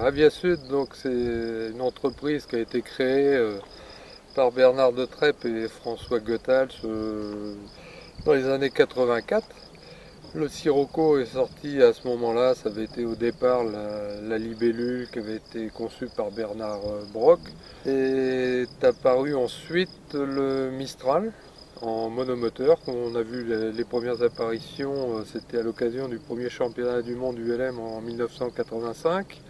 Avia Sud, donc c'est une entreprise qui a été créée par Bernard de Treppe et François Goethals dans les années 84. Le Sirocco est sorti à ce moment-là, ça avait été au départ la libellule qui avait été conçue par Bernard Brock. Et est apparu ensuite le Mistral en monomoteur. On a vu les premières apparitions, c'était à l'occasion du premier championnat du monde ULM en 1985.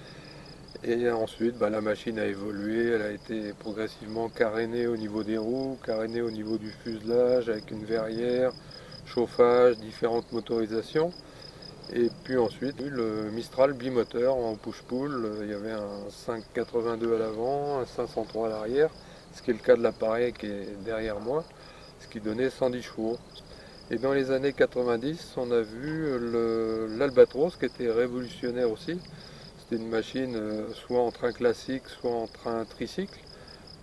Et ensuite, la machine a évolué, elle a été progressivement carénée au niveau des roues, carénée au niveau du fuselage avec une verrière, chauffage, différentes motorisations. Et puis ensuite, le Mistral bimoteur en push-pull, il y avait un 582 à l'avant, un 503 à l'arrière, ce qui est le cas de l'appareil qui est derrière moi, ce qui donnait 110 chevaux. Et dans les années 90, on a vu l'Albatros qui était révolutionnaire aussi. C'était une machine soit en train classique, soit en train tricycle,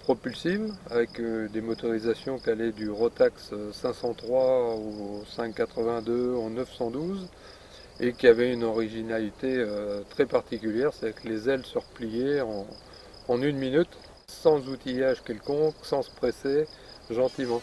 propulsive, avec des motorisations qui allaient du Rotax 503 au 582 en 912, et qui avait une originalité très particulière, c'est que les ailes se repliaient en une minute, sans outillage quelconque, sans se presser, gentiment.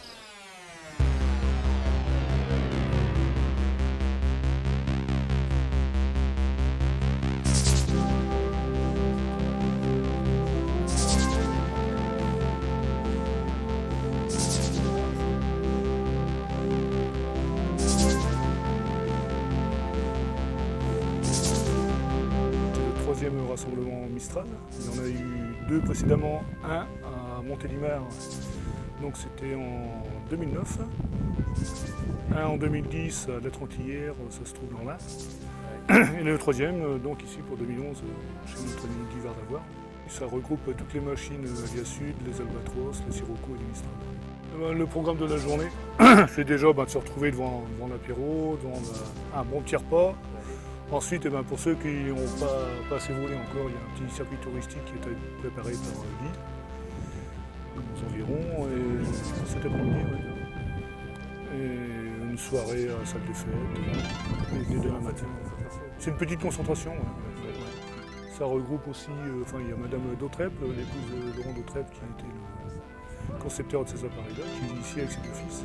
Troisième rassemblement Mistral. Il y en a eu deux précédemment, un à Montélimar, donc c'était en 2009, un en 2010 à La Trentillère, ça se trouve là, et le troisième donc ici pour 2011 chez notre ami Guy Vardavoir. Ça regroupe toutes les machines Avia Sud, les Albatros, les Sirocco et les Mistral. Le programme de la journée, c'est déjà de se retrouver devant l'apéro, devant un bon petit repas. Ensuite, pour ceux qui n'ont pas assez volé encore, il y a un petit circuit touristique qui est préparé par Guy, aux environs, et cet après-midi. Et une soirée à la salle des fêtes, et demain matin. C'est une petite concentration. Ça regroupe aussi, il y a Madame Dautrep, l'épouse de Laurent Dautrep, qui était le concepteur de ces appareils-là, qui vit ici avec ses deux fils.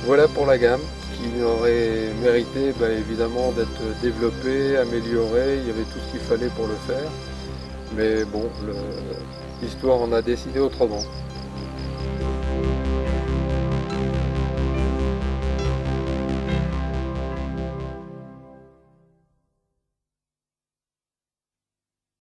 Voilà pour la gamme qui aurait mérité évidemment d'être développée, améliorée, il y avait tout ce qu'il fallait pour le faire. Mais bon, L'histoire en a décidé autrement.